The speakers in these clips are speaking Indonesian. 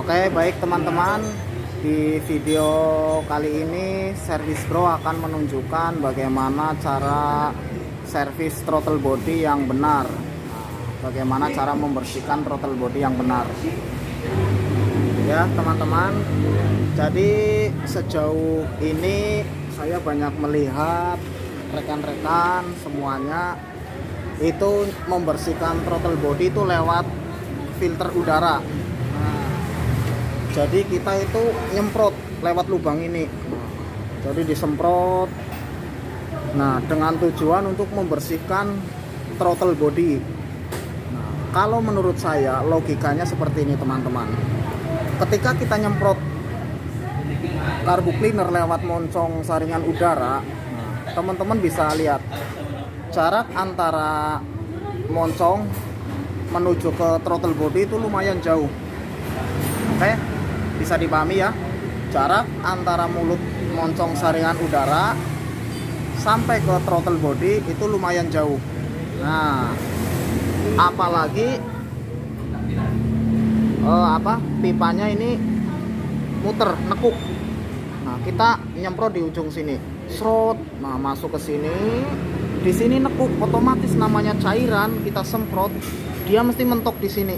Oke, baik teman-teman, di video kali ini Service Bro akan menunjukkan bagaimana cara servis throttle body yang benar. Bagaimana cara membersihkan throttle body yang benar. Ya, teman-teman. Jadi sejauh ini saya banyak melihat rekan-rekan semuanya itu membersihkan throttle body itu lewat filter udara. Jadi kita itu nyemprot lewat lubang ini. Jadi disemprot. Nah, dengan tujuan untuk membersihkan throttle body. Nah, kalau menurut saya logikanya seperti ini, teman-teman. Ketika kita nyemprot carbu cleaner lewat moncong saringan udara, teman-teman bisa lihat jarak antara moncong menuju ke throttle body itu lumayan jauh. Oke, bisa dipahami ya, jarak antara mulut moncong saringan udara sampai ke throttle body itu lumayan jauh. Nah, apalagi pipanya ini muter, nekuk. Nah, kita nyemprot di ujung sini, serot, nah masuk ke sini, di sini nekuk, otomatis namanya cairan kita semprot, dia mesti mentok di sini,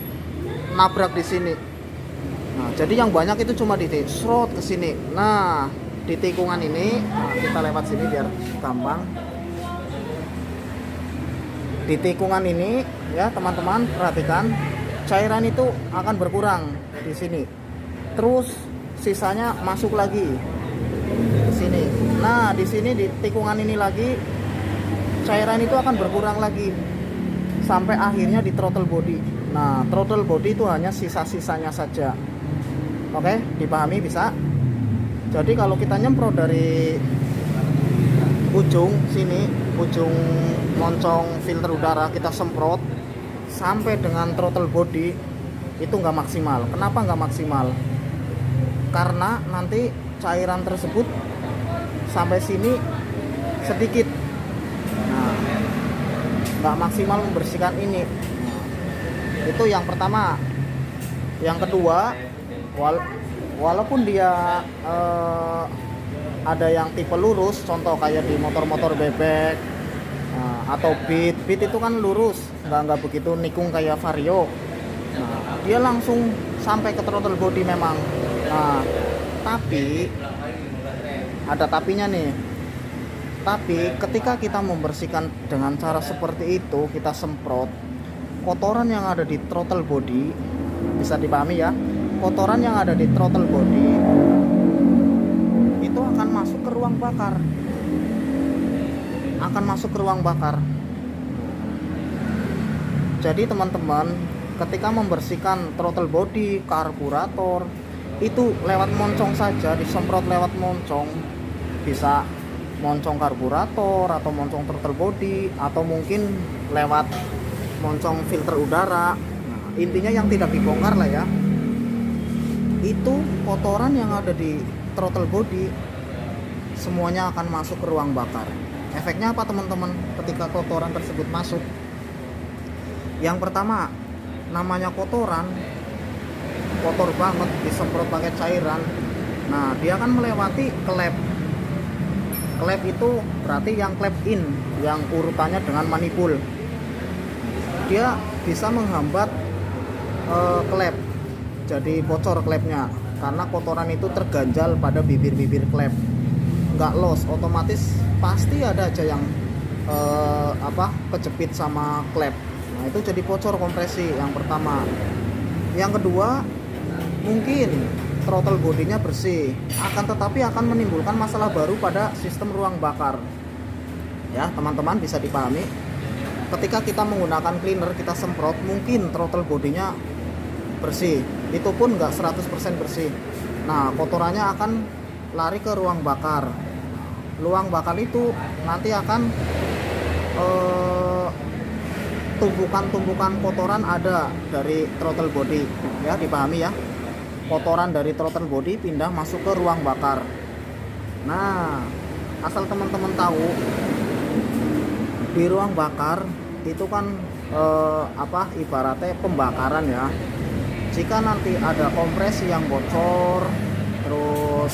nabrak di sini. Nah, jadi yang banyak itu cuma di serot ke sini. Nah, di tikungan ini, nah, kita lewat sini biar gampang. Di tikungan ini ya, teman-teman, perhatikan, cairan itu akan berkurang di sini. Terus sisanya masuk lagi di sini. Nah, di sini di tikungan ini lagi cairan itu akan berkurang lagi sampai akhirnya di throttle body. Nah, throttle body itu hanya sisa-sisanya saja. Oke, dipahami bisa? Jadi kalau kita nyemprot dari ujung sini, ujung moncong filter udara, kita semprot sampai dengan throttle body itu nggak maksimal. Kenapa nggak maksimal? Karena nanti cairan tersebut sampai sini sedikit. Nah, nggak maksimal membersihkan ini. Nah, itu yang pertama. Yang kedua, walaupun dia ada yang tipe lurus, contoh kayak di motor-motor bebek atau beat itu kan lurus, nggak begitu nikung kayak Vario. Nah, dia langsung sampai ke throttle body memang. Nah, tapi ada tapinya nih. Tapi ketika kita membersihkan dengan cara seperti itu, kita semprot, kotoran yang ada di throttle body, bisa dipahami ya, kotoran yang ada di throttle body itu akan masuk ke ruang bakar, Jadi teman-teman, ketika membersihkan throttle body, karburator itu lewat moncong saja, disemprot lewat moncong, bisa moncong karburator atau moncong throttle body atau mungkin lewat moncong filter udara. Nah, intinya yang tidak dibongkar lah ya, itu kotoran yang ada di throttle body semuanya akan masuk ke ruang bakar. Efeknya apa teman-teman ketika kotoran tersebut masuk? Yang pertama, namanya kotoran, kotor banget, disemprot pakai cairan. Nah, dia akan melewati klep. Klep itu berarti yang klep in, yang urutannya dengan manipul. Dia bisa menghambat klep, jadi bocor klepnya karena kotoran itu terganjal pada bibir-bibir klep. Nggak los, otomatis pasti ada aja yang kejepit sama klep. Nah, itu jadi bocor kompresi yang pertama. Yang kedua, mungkin throttle bodinya bersih, akan tetapi akan menimbulkan masalah baru pada sistem ruang bakar. Ya, teman-teman bisa dipahami. Ketika kita menggunakan cleaner, kita semprot, mungkin throttle bodinya bersih, itu pun nggak 100% bersih. Nah, kotorannya akan lari ke ruang bakar. Ruang bakar itu nanti akan tumpukan-tumpukan kotoran ada dari throttle body, ya dipahami ya. Kotoran dari throttle body pindah masuk ke ruang bakar. Nah, asal teman-teman tahu, di ruang bakar itu kan ibaratnya pembakaran ya. Jika nanti ada kompresi yang bocor, terus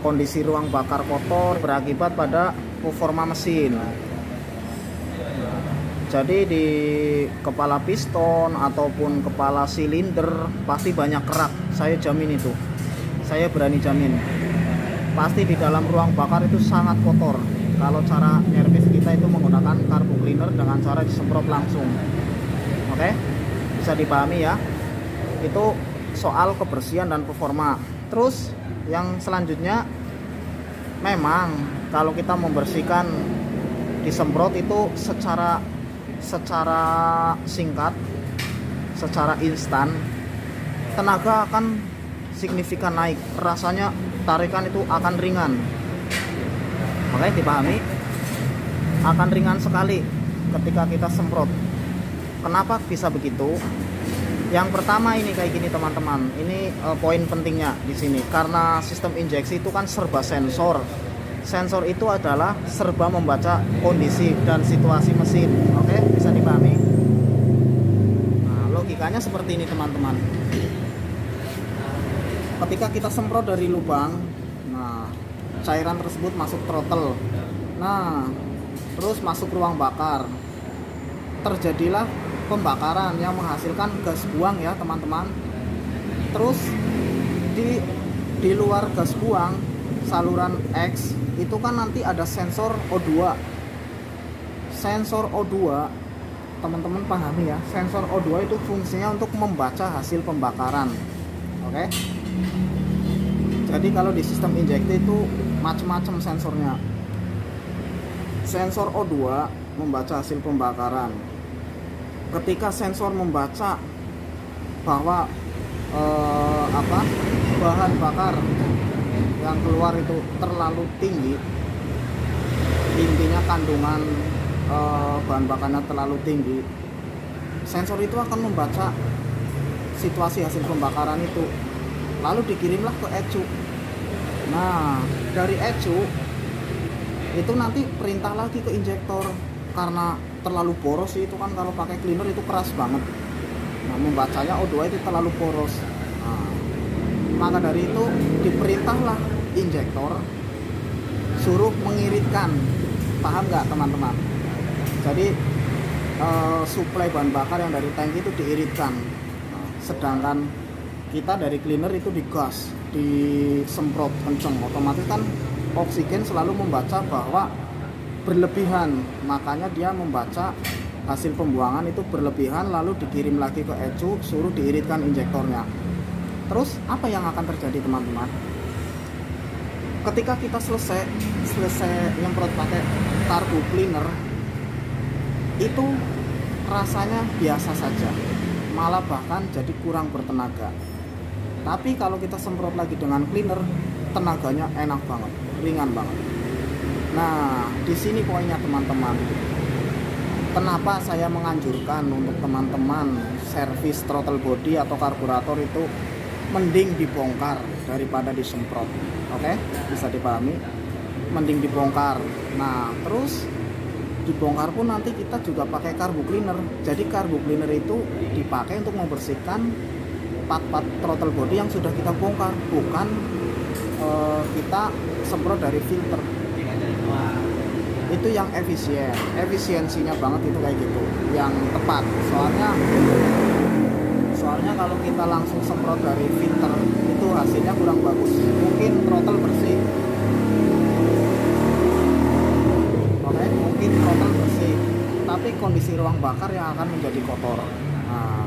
kondisi ruang bakar kotor, berakibat pada performa mesin. Jadi di kepala piston ataupun kepala silinder pasti banyak kerak. Saya jamin itu. Saya berani jamin. Pasti di dalam ruang bakar itu sangat kotor. Kalau cara servis kita itu menggunakan carbo cleaner dengan cara disemprot langsung. Oke? Bisa dipahami ya. Itu soal kebersihan dan performa. Terus yang selanjutnya, memang kalau kita membersihkan disemprot itu secara singkat, secara instan, tenaga akan signifikan naik, rasanya tarikan itu akan ringan. Makanya dipahami, akan ringan sekali ketika kita semprot. Kenapa bisa begitu? Yang pertama ini kayak gini teman-teman, ini poin pentingnya di sini, karena sistem injeksi itu kan serba sensor. Sensor itu adalah serba membaca kondisi dan situasi mesin. Oke, bisa dipahami. Nah, logikanya seperti ini teman-teman. Ketika kita semprot dari lubang, nah cairan tersebut masuk throttle. Nah, terus masuk ruang bakar. Terjadilah pembakaran yang menghasilkan gas buang ya teman-teman. Terus di luar gas buang, saluran X itu kan nanti ada sensor O2. Sensor O2, teman-teman pahami ya, sensor O2 itu fungsinya untuk membaca hasil pembakaran. Oke. Jadi kalau di sistem injektor itu macam-macam sensornya. Sensor O2 membaca hasil pembakaran. Ketika sensor membaca bahwa bahan bakar yang keluar itu terlalu tinggi, intinya kandungan bahan bakarnya terlalu tinggi, sensor itu akan membaca situasi hasil pembakaran itu, lalu dikirimlah ke ECU. Nah, dari ECU itu nanti perintah lagi ke injektor, karena terlalu boros itu kan, kalau pakai cleaner itu keras banget. Nah, membacanya O2 itu terlalu boros. Nah, maka dari itu diperintahlah injektor suruh mengiritkan. Paham nggak teman-teman? Jadi suplai bahan bakar yang dari tank itu diiritkan. Nah, sedangkan kita dari cleaner itu digas, disemprot kenceng, otomatis kan oksigen selalu membaca bahwa berlebihan, makanya dia membaca hasil pembuangan itu berlebihan, lalu dikirim lagi ke ECU, suruh diiritkan injektornya. Terus apa yang akan terjadi teman-teman? Ketika kita selesai nyemprot pakai carbo cleaner, itu rasanya biasa saja, malah bahkan jadi kurang bertenaga. Tapi kalau kita semprot lagi dengan cleaner, tenaganya enak banget, ringan banget. Nah, di sini poinnya teman-teman. Kenapa saya menganjurkan untuk teman-teman servis throttle body atau karburator itu mending dibongkar daripada disemprot. Oke, bisa dipahami? Mending dibongkar. Nah, terus dibongkar pun nanti kita juga pakai carbo cleaner. Jadi carbo cleaner itu dipakai untuk membersihkan part-part throttle body yang sudah kita bongkar, bukan kita semprot dari filter. Itu yang efisiensinya banget itu kayak gitu, yang tepat. Soalnya kalau kita langsung semprot dari filter itu hasilnya kurang bagus. Mungkin throttle bersih, oke, mungkin throttle bersih, tapi kondisi ruang bakar yang akan menjadi kotor. Nah,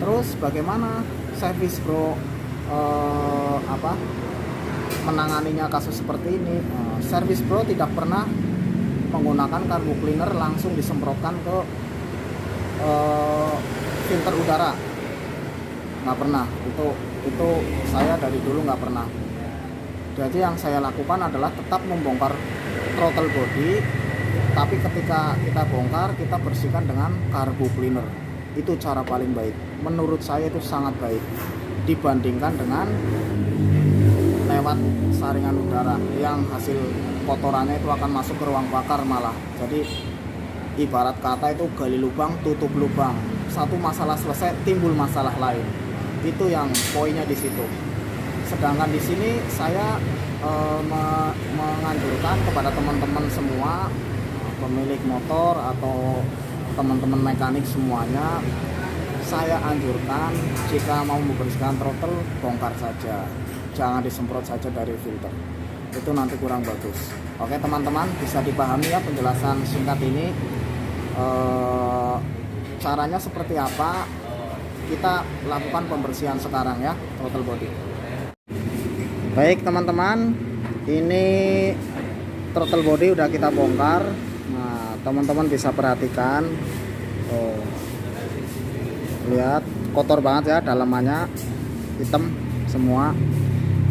terus bagaimana service bro menanganinya kasus seperti ini? Service bro tidak pernah menggunakan carbo cleaner langsung disemprotkan ke filter udara, nggak pernah. Itu saya dari dulu nggak pernah. Jadi yang saya lakukan adalah tetap membongkar throttle body, tapi ketika kita bongkar kita bersihkan dengan carbo cleaner. Itu cara paling baik, menurut saya itu sangat baik dibandingkan dengan lewat saringan udara yang hasil kotorannya itu akan masuk ke ruang bakar malah. Jadi ibarat kata itu gali lubang tutup lubang, satu masalah selesai timbul masalah lain. Itu yang poinnya di situ. Sedangkan di sini saya menganjurkan kepada teman-teman semua, pemilik motor atau teman-teman mekanik semuanya, saya anjurkan jika mau membersihkan throttle bongkar saja, jangan disemprot saja dari filter, itu nanti kurang bagus. Oke teman-teman, bisa dipahami ya penjelasan singkat ini. Caranya seperti apa, kita lakukan pembersihan sekarang ya, throttle body. Baik teman-teman, ini throttle body udah kita bongkar. Nah teman-teman bisa perhatikan, lihat kotor banget ya, dalamannya hitam semua.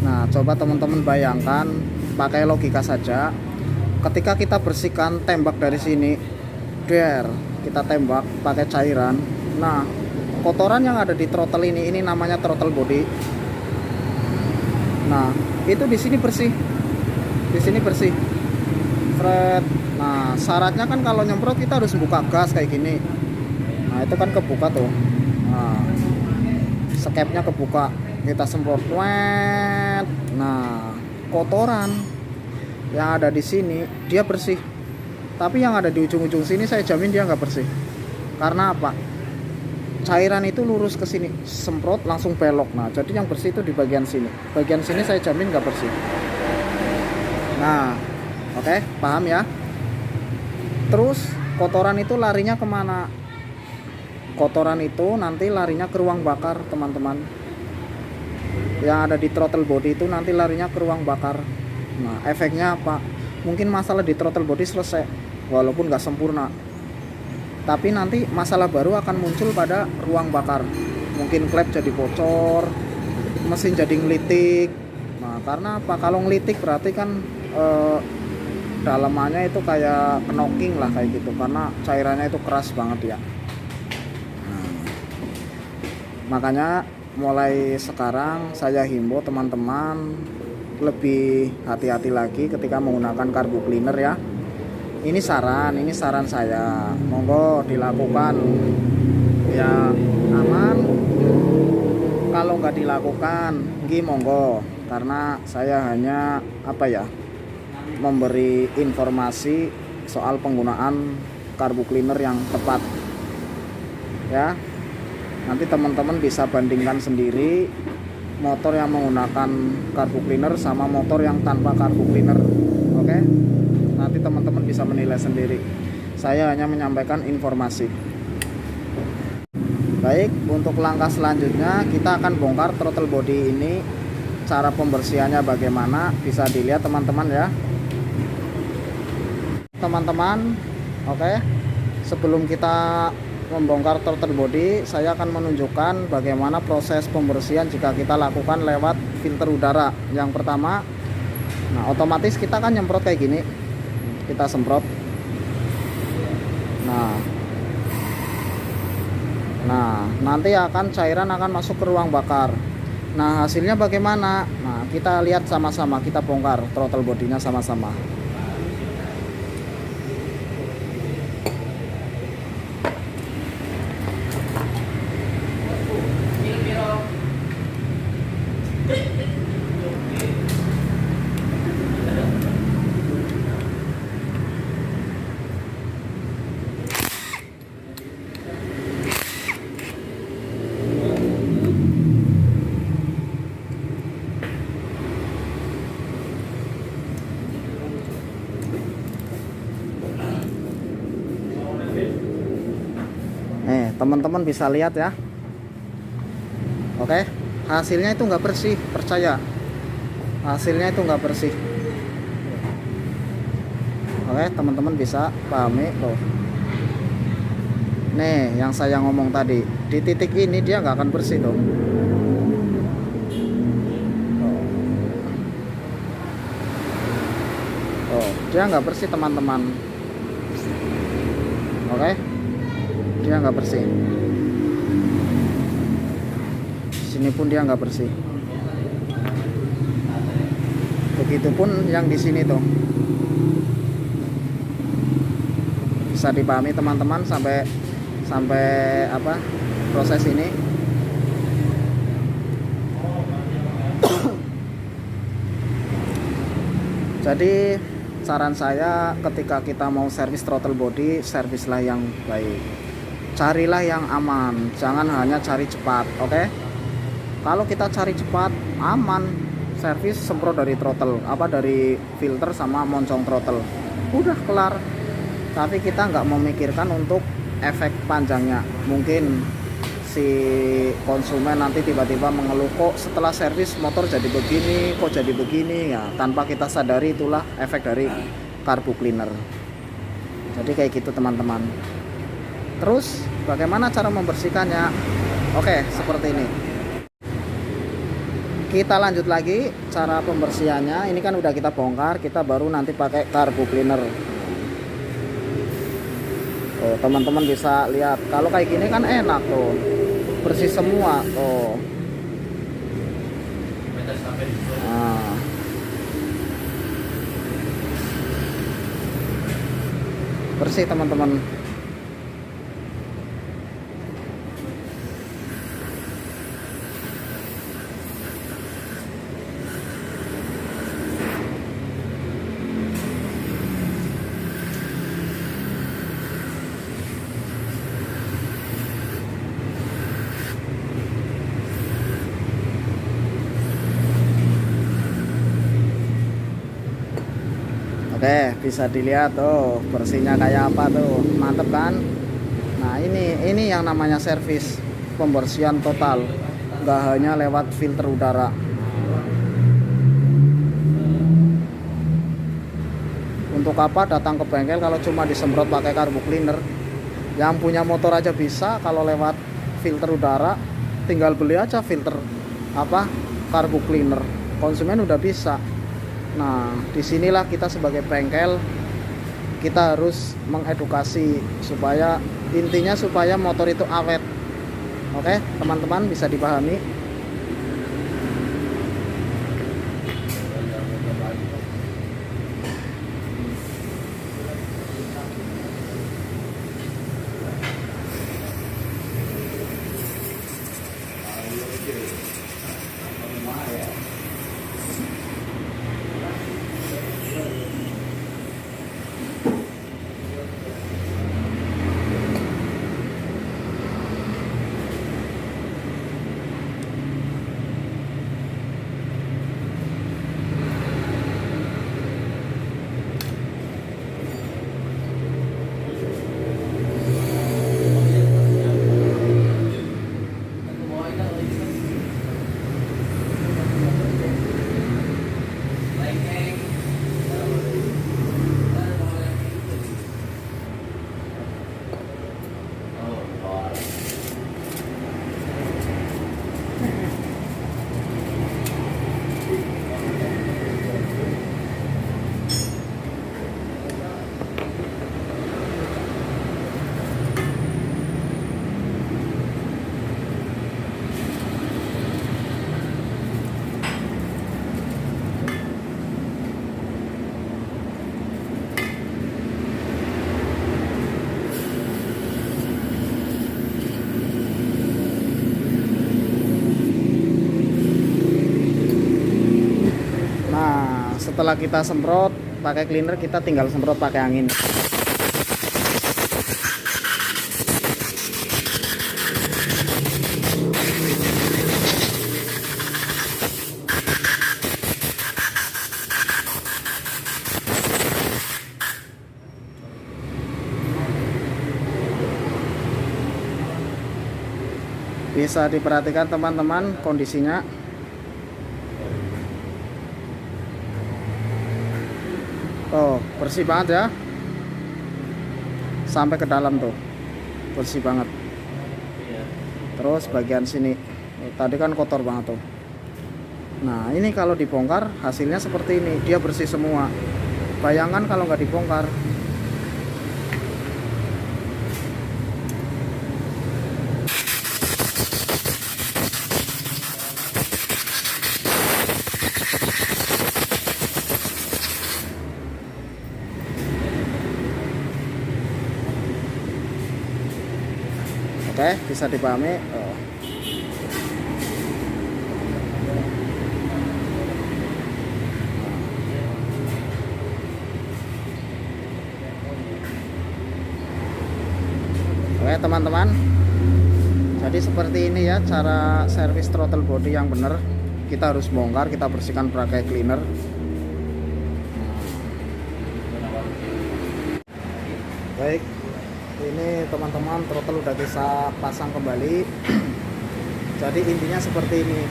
Nah coba teman-teman bayangkan, pakai logika saja, ketika kita bersihkan tembak dari sini, kita tembak pakai cairan. Nah kotoran yang ada di throttle ini namanya throttle body. Nah itu di sini bersih, di sini bersih. Nah syaratnya kan kalau nyemprot kita harus buka gas kayak gini. Nah itu kan kebuka tuh. Nah skepnya kebuka, kita semprot. Nah kotoran yang ada di sini dia bersih, tapi yang ada di ujung-ujung sini saya jamin dia nggak bersih. Karena apa? Cairan itu lurus ke sini, semprot langsung belok. Nah jadi yang bersih itu di bagian sini. Bagian sini saya jamin nggak bersih. Nah oke, paham ya. Terus kotoran itu larinya kemana? Kotoran itu nanti larinya ke ruang bakar teman-teman. Yang ada di throttle body itu nanti larinya ke ruang bakar. Nah efeknya apa? Mungkin masalah di throttle body selesai, walaupun nggak sempurna, tapi nanti masalah baru akan muncul pada ruang bakar. Mungkin klep jadi bocor, mesin jadi ngelitik. Nah karena apa? Kalau ngelitik berarti kan dalamannya itu kayak knocking lah kayak gitu, karena cairannya itu keras banget ya. Nah, makanya mulai sekarang saya himbau teman-teman lebih hati-hati lagi ketika menggunakan carbo cleaner ya. Ini saran saya, monggo dilakukan ya, aman. Kalau nggak dilakukan, monggo, karena saya hanya memberi informasi soal penggunaan carbo cleaner yang tepat ya. Nanti teman-teman bisa bandingkan sendiri motor yang menggunakan carbo cleaner sama motor yang tanpa carbo cleaner. Oke? Nanti teman-teman bisa menilai sendiri. Saya hanya menyampaikan informasi. Baik, untuk langkah selanjutnya kita akan bongkar throttle body ini. Cara pembersihannya bagaimana bisa dilihat teman-teman ya. Teman-teman, oke. Sebelum kita membongkar throttle body, saya akan menunjukkan bagaimana proses pembersihan jika kita lakukan lewat filter udara. Yang pertama, nah otomatis kita kan nyemprot kayak gini. Kita semprot. Nah nanti cairan akan masuk ke ruang bakar. Nah hasilnya bagaimana? Nah kita lihat sama-sama, kita bongkar throttle bodinya sama-sama. Teman-teman bisa lihat ya. Oke, hasilnya itu nggak bersih, percaya, hasilnya itu nggak bersih. Oke, teman-teman bisa pahami loh. Nih yang saya ngomong tadi, di titik ini dia nggak akan bersih dong. Dia nggak bersih teman-teman. Oke, dia nggak bersih. Sini pun dia nggak bersih. Begitupun yang di sini tuh. bisa dipahami teman-teman sampai apa proses ini. Jadi saran saya ketika kita mau servis throttle body, servislah yang baik, carilah yang aman, jangan hanya cari cepat. Oke, kalau kita cari cepat aman, servis semprot dari throttle dari filter sama moncong throttle, udah kelar. Tapi kita nggak memikirkan untuk efek panjangnya. Mungkin si konsumen nanti tiba-tiba mengeluh, kok setelah servis motor jadi begini, kok jadi begini ya, tanpa kita sadari itulah efek dari carbo cleaner. Jadi kayak gitu teman-teman. Terus bagaimana cara membersihkannya? Oke, seperti ini. Kita lanjut lagi cara pembersihannya. Ini kan udah kita bongkar, kita baru nanti pakai carbo cleaner. Oh, teman-teman bisa lihat kalau kayak gini kan enak tuh, bersih semua tuh. Nah, bersih teman-teman. Oke, bisa dilihat tuh bersihnya kayak apa tuh, mantep kan? Nah ini yang namanya servis, pembersihan total, nggak hanya lewat filter udara. Untuk apa datang ke bengkel kalau cuma disemprot pakai carbo cleaner? Yang punya motor aja bisa, kalau lewat filter udara tinggal beli aja filter carbo cleaner, konsumen udah bisa. Nah, disinilah kita sebagai bengkel kita harus mengedukasi supaya intinya supaya motor itu awet. Oke, teman-teman bisa dipahami. Setelah kita semprot pakai cleaner, kita tinggal semprot pakai angin. Bisa diperhatikan teman-teman kondisinya. Oh, bersih banget ya. Sampai ke dalam tuh. Bersih banget. Terus bagian sini. Tadi kan kotor banget tuh. Nah, ini kalau dibongkar hasilnya seperti ini. Dia bersih semua. Bayangkan kalau nggak dibongkar. Oke, bisa dipahami. Oke teman-teman, jadi seperti ini ya cara servis throttle body yang benar. Kita harus bongkar, kita bersihkan pakai cleaner. Baik, ini teman-teman throttle udah bisa pasang kembali. Jadi intinya seperti ini.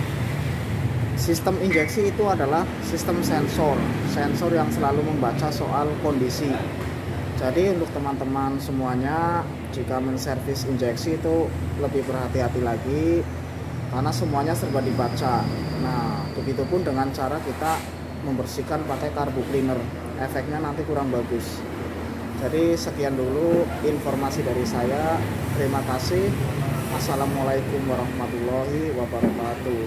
Sistem injeksi itu adalah sistem sensor yang selalu membaca soal kondisi. Jadi untuk teman-teman semuanya, jika menservis injeksi itu lebih berhati-hati lagi karena semuanya serba dibaca. Nah, begitupun dengan cara kita membersihkan pakai carbo cleaner, efeknya nanti kurang bagus. Jadi sekian dulu informasi dari saya. Terima kasih. Assalamualaikum warahmatullahi wabarakatuh.